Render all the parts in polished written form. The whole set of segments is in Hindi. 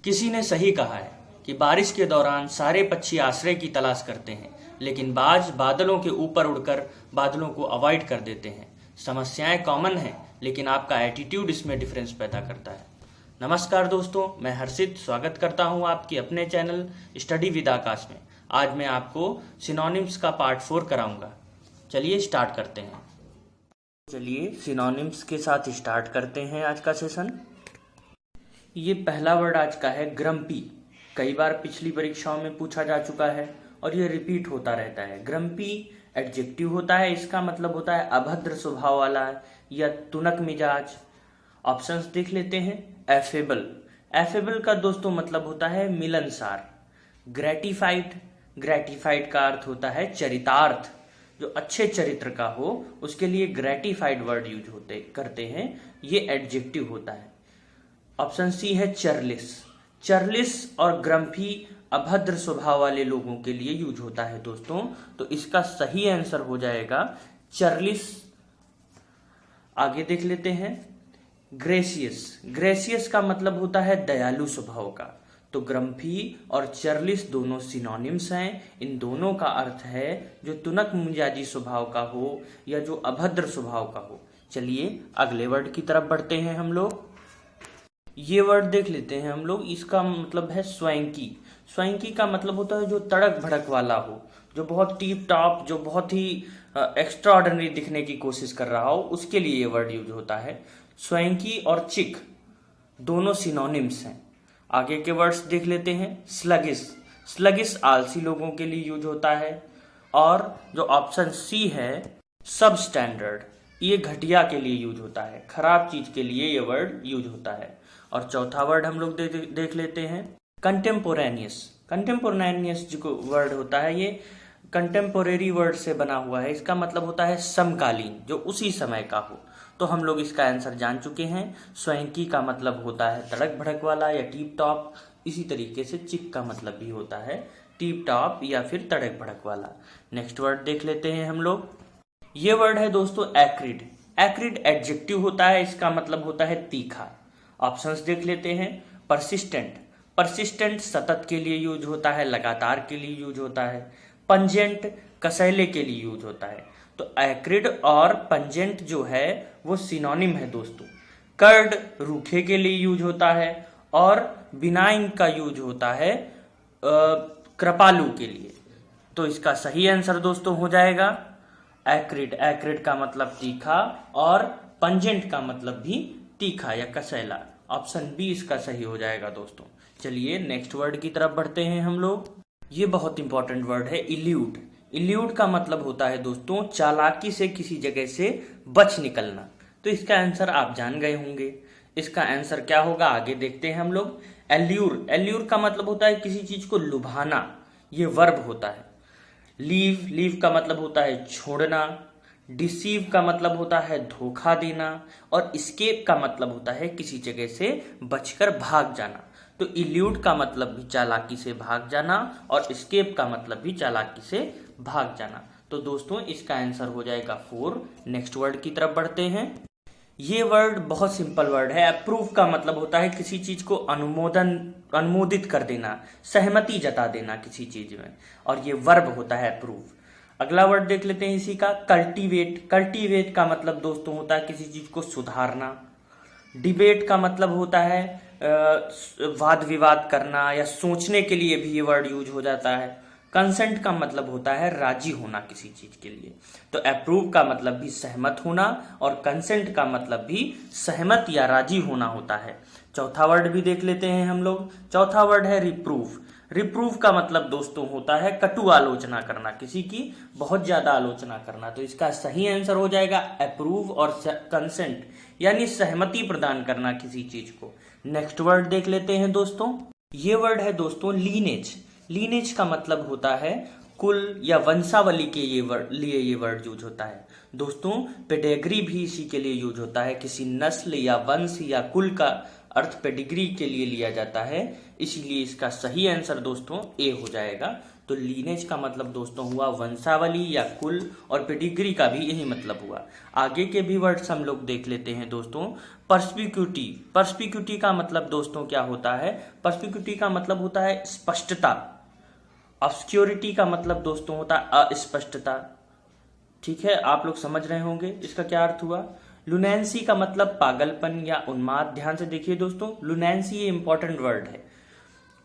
किसी ने सही कहा है कि बारिश के दौरान सारे पक्षी आश्रय की तलाश करते हैं, लेकिन बाज बादलों के ऊपर उड़कर बादलों को अवॉइड कर देते हैं। समस्याएं कॉमन हैं, लेकिन आपका एटीट्यूड इसमें डिफरेंस पैदा करता है। नमस्कार दोस्तों, मैं हर्षित स्वागत करता हूं आपके अपने चैनल स्टडी विद आकाश में। आज मैं आपको सिनोनिम्स का पार्ट 4 कराऊंगा। चलिए स्टार्ट करते हैं। चलिए सिनोनिम्स के साथ स्टार्ट करते हैं आज का सेशन। ये पहला वर्ड आज का है ग्रम्पी। कई बार पिछली परीक्षाओं में पूछा जा चुका है और ये रिपीट होता रहता है। ग्रम्पी एडजेक्टिव होता है, इसका मतलब होता है अभद्र स्वभाव वाला या तुनक मिजाज। ऑप्शंस देख लेते हैं। एफेबल, एफेबल का दोस्तों मतलब होता है मिलनसार। ग्रेटिफाइड, ग्रेटिफाइड का अर्थ होता है चरितार्थ, जो अच्छे चरित्र का हो उसके लिए ग्रेटिफाइड वर्ड यूज करते हैं, ये एडजेक्टिव होता है। ऑप्शन सी है चरलिस। चरलिस और ग्रम्फी अभद्र स्वभाव वाले लोगों के लिए यूज होता है दोस्तों, तो इसका सही आंसर हो जाएगा चरलिस। आगे देख लेते हैं। ग्रेसियस, ग्रेसियस का मतलब होता है दयालु स्वभाव का। तो ग्रम्फी और चरलिस दोनों सिनोनिम्स हैं। इन दोनों का अर्थ है जो तुनक मिजाजी स्वभाव का हो या जो अभद्र स्वभाव का हो। चलिए अगले वर्ड की तरफ बढ़ते हैं हम लोग। ये वर्ड देख लेते हैं हम लोग। इसका मतलब है स्वैंकी। स्वैंकी का मतलब होता है जो तड़क भड़क वाला हो, जो बहुत टीप टॉप, जो बहुत ही एक्स्ट्रा ऑर्डिनरी दिखने की कोशिश कर रहा हो, उसके लिए ये वर्ड यूज होता है। स्वैंकी और चिक दोनों सिनोनिम्स हैं। आगे के वर्ड्स देख लेते हैं। स्लगिस, स्लगिस आलसी लोगों के लिए यूज होता है। और जो ऑप्शन सी है सब स्टैंडर्ड, ये घटिया के लिए यूज होता है, खराब चीज के लिए ये वर्ड यूज होता है। और चौथा वर्ड हम लोग देख लेते हैं कंटेम्पोरेनियस। कंटेम्पोरेनियस जो वर्ड होता है ये कंटेम्पोरेरी वर्ड से बना हुआ है। इसका मतलब होता है समकालीन, जो उसी समय का हो। तो हम लोग इसका आंसर जान चुके हैं। स्वैंकी का मतलब होता है तड़क भड़क वाला या टीप टॉप। इसी तरीके से चिक का मतलब भी होता है टीप टॉप या फिर तड़क भड़क वाला। नेक्स्ट वर्ड देख लेते हैं हम लोग। ये वर्ड है दोस्तों एक्रिड। एक्रिड एडजेक्टिव होता है, इसका मतलब होता है तीखा। ऑप्शंस देख लेते हैं। परसिस्टेंट, परसिस्टेंट सतत के लिए यूज होता है, लगातार के लिए यूज होता है। पंजेंट कसैले के लिए यूज होता है। तो एक्रिड और पंजेंट जो है वो सिनोनिम है दोस्तों। कर्ड रूखे के लिए यूज होता है और बिनाइन का यूज होता है कृपालु के लिए। तो इसका सही आंसर दोस्तों हो जाएगा एक्रिड। एक्रिड का मतलब तीखा और पंजेंट का मतलब भी तीखा या कसैला। ऑप्शन बी इसका सही हो जाएगा दोस्तों। चलिए नेक्स्ट वर्ड की तरफ बढ़ते हैं हम लोग। ये बहुत इंपॉर्टेंट वर्ड है इल्यूड। इल्यूड का मतलब होता है दोस्तों चालाकी से किसी जगह से बच निकलना। तो इसका आंसर आप जान गए होंगे। इसका आंसर क्या होगा आगे देखते हैं हम लोग। एल्यूर, एल्यूर का मतलब होता है किसी चीज को लुभाना, ये वर्ब होता है। लीव, लीव का मतलब होता है छोड़ना। डिसीव का मतलब होता है धोखा देना। और एस्केप का मतलब होता है किसी जगह से बचकर भाग जाना। तो इल्यूड का मतलब भी चालाकी से भाग जाना और एस्केप का मतलब भी चालाकी से भाग जाना। तो दोस्तों इसका आंसर हो जाएगा 4। नेक्स्ट वर्ड की तरफ बढ़ते हैं। ये वर्ड बहुत सिंपल वर्ड है। अप्रूव का मतलब होता है किसी चीज को अनुमोदित कर देना, सहमति जता देना किसी चीज में, और ये वर्ब होता है अप्रूव। अगला वर्ड देख लेते हैं इसी का। कल्टीवेट, कल्टीवेट का मतलब दोस्तों होता है किसी चीज को सुधारना। डिबेट का मतलब होता है वाद विवाद करना या सोचने के लिए भी ये वर्ड यूज हो जाता है। कंसेंट का मतलब होता है राजी होना किसी चीज के लिए। तो अप्रूव का मतलब भी सहमत होना और कंसेंट का मतलब भी सहमत या राजी होना होता है। चौथा वर्ड भी देख लेते हैं हम लोग। चौथा वर्ड है रिप्रूव। रिप्रूव का मतलब दोस्तों होता है कटु आलोचना करना, किसी की बहुत ज्यादा आलोचना करना। तो इसका सही आंसर हो जाएगा अप्रूव और कंसेंट, यानी सहमति प्रदान करना किसी चीज को। नेक्स्ट वर्ड देख लेते हैं दोस्तों। ये वर्ड है दोस्तों लीनेज। लीनेज का मतलब होता है कुल या वंशावली के लिए ये वर्ड यूज होता है दोस्तों। पेडेग्री भी इसी के लिए यूज होता है, किसी नस्ल या वंश या कुल का अर्थ पेडिग्री के लिए लिया जाता है, इसीलिए इसका सही आंसर दोस्तों ए हो जाएगा। तो लीनेज का मतलब दोस्तों हुआ वंशावली या कुल, और पेडिग्री का भी यही मतलब हुआ। आगे के भी वर्ड्स हम लोग देख लेते हैं दोस्तों। पर्सपिक्यूटी, पर्सपिक्यूटी का मतलब दोस्तों क्या होता है? पर्सपिक्यूटी का मतलब होता है स्पष्टता। ऑब्स्क्योरिटी का मतलब दोस्तों होता है अस्पष्टता। ठीक है, आप लोग समझ रहे होंगे इसका क्या अर्थ हुआ। लुनेंसी का मतलब पागलपन या उन्माद। ध्यान से देखिए दोस्तों, लुनेंसी ये इंपॉर्टेंट वर्ड है।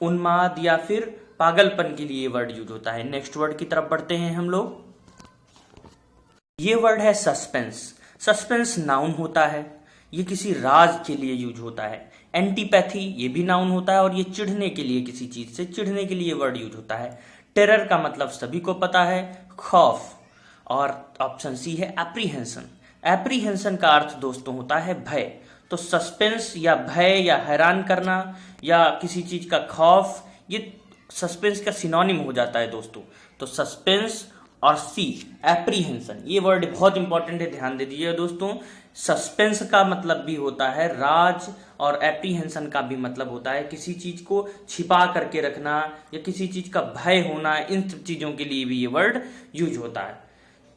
उन्माद या फिर पागलपन के लिए वर्ड यूज होता है। नेक्स्ट वर्ड की तरफ बढ़ते हैं हम लोग। ये वर्ड है सस्पेंस। सस्पेंस नाउन होता है, ये किसी राज के लिए यूज होता है। एंटीपैथी ये भी नाउन होता है, और ये चिढ़ने के लिए, किसी चीज से चिढ़ने के लिए वर्ड यूज होता है। टेरर का मतलब सभी को पता है, खौफ। और ऑप्शन सी है एप्रीहेंशन। एप्रीहेंशन का अर्थ दोस्तों होता है भय। तो सस्पेंस या भय या हैरान करना या किसी चीज का खौफ, ये सस्पेंस का सिनोनिम हो जाता है दोस्तों। तो सस्पेंस और सी एप्रीहेंशन, ये वर्ड बहुत इंपॉर्टेंट है, ध्यान दे दीजिए दोस्तों। सस्पेंस का मतलब भी होता है राज, और एप्रीहेंशन का भी मतलब होता है किसी चीज को छिपा करके रखना या किसी चीज का भय होना। इन सब चीजों के लिए भी ये वर्ड यूज होता है।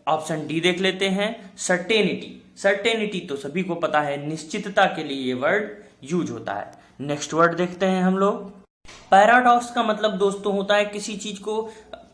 ऑप्शन डी देख लेते हैं, सर्टेनिटी। सर्टेनिटी तो सभी को पता है, निश्चितता के लिए ये वर्ड यूज होता है। नेक्स्ट वर्ड देखते हैं हम लोग। पैराडॉक्स का मतलब दोस्तों होता है किसी चीज को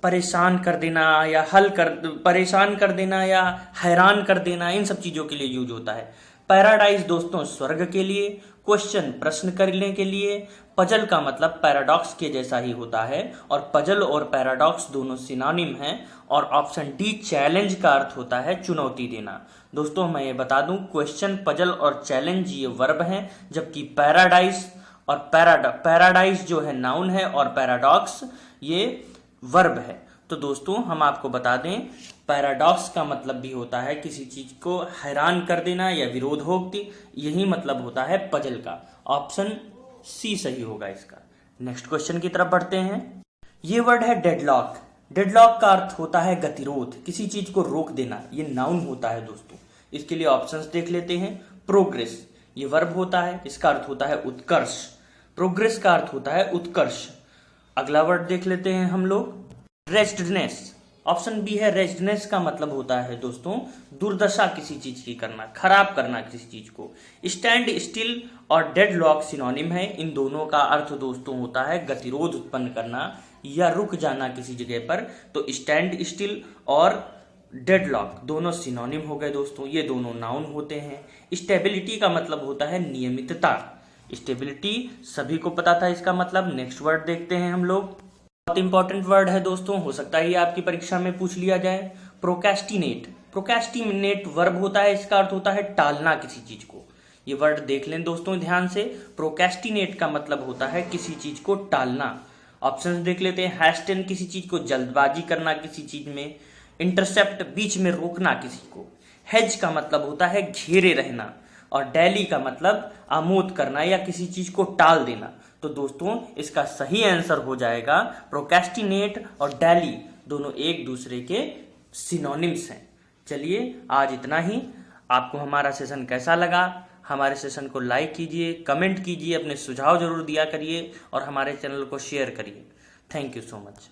परेशान कर देना या परेशान कर देना या हैरान कर देना, इन सब चीजों के लिए यूज होता है। पैराडाइज दोस्तों स्वर्ग के लिए, क्वेश्चन प्रश्न करने के लिए। पजल का मतलब पैराडॉक्स के जैसा ही होता है, और पजल और पैराडॉक्स दोनों सिनोनिम हैं। और ऑप्शन डी चैलेंज का अर्थ होता है चुनौती देना। दोस्तों मैं ये बता दूं, क्वेश्चन, पजल और चैलेंज ये वर्ब हैं, जबकि पैराडाइज और पैराडाइज जो है नाउन है, और पैराडॉक्स ये वर्ब है। तो दोस्तों हम आपको बता दें, पैराडॉक्स का मतलब भी होता है किसी चीज को हैरान कर देना या विरोधोक्ति, यही मतलब होता है पजल का। ऑप्शन सी सही होगा इसका। नेक्स्ट क्वेश्चन की तरफ बढ़ते हैं। ये वर्ड है डेडलॉक। डेडलॉक का अर्थ होता है गतिरोध, किसी चीज को रोक देना, ये नाउन होता है दोस्तों। इसके लिए ऑप्शंस देख लेते हैं। प्रोग्रेस ये वर्ब होता है, इसका अर्थ होता है उत्कर्ष। प्रोग्रेस का अर्थ होता है उत्कर्ष। अगला वर्ड देख लेते हैं हम लोग, रेस्टनेस। ऑप्शन बी है, रेस्टनेस का मतलब होता है दोस्तों दुर्दशा किसी चीज की करना, खराब करना किसी चीज को। स्टैंड स्टिल और डेडलॉक सिनोनिम है, इन दोनों का अर्थ दोस्तों होता है गतिरोध उत्पन्न करना या रुक जाना किसी जगह पर। तो स्टैंड स्टिल और डेडलॉक दोनों सिनोनिम हो गए दोस्तों, ये दोनों नाउन होते हैं। स्टेबिलिटी का मतलब होता है नियमितता। स्टेबिलिटी सभी को पता था इसका मतलब। नेक्स्ट वर्ड देखते हैं हम लोग। बहुत इंपॉर्टेंट वर्ड है दोस्तों, हो सकता है ये आपकी परीक्षा में पूछ लिया जाए। प्रोक्रेस्टिनेट। प्रोक्रेस्टिनेट वर्ब होता है, इसका अर्थ होता है टालना किसी चीज को। ये वर्ड देख लें दोस्तों ध्यान से। प्रोक्रेस्टिनेट का मतलब होता है किसी चीज को टालना। ऑप्शंस देख लेते हैं। हैस्टेन किसी चीज को जल्दबाजी करना किसी चीज में। इंटरसेप्ट बीच में रोकना किसी को। हेज का मतलब होता है घेरे रहना, और डेली का मतलब आमोद करना या किसी चीज को टाल देना। तो दोस्तों इसका सही आंसर हो जाएगा प्रोक्रेस्टिनेट और डेली दोनों एक दूसरे के सिनोनिम्स हैं। चलिए आज इतना ही। आपको हमारा सेशन कैसा लगा? हमारे सेशन को लाइक कीजिए, कमेंट कीजिए, अपने सुझाव जरूर दिया करिए और हमारे चैनल को शेयर करिए। Thank you so much.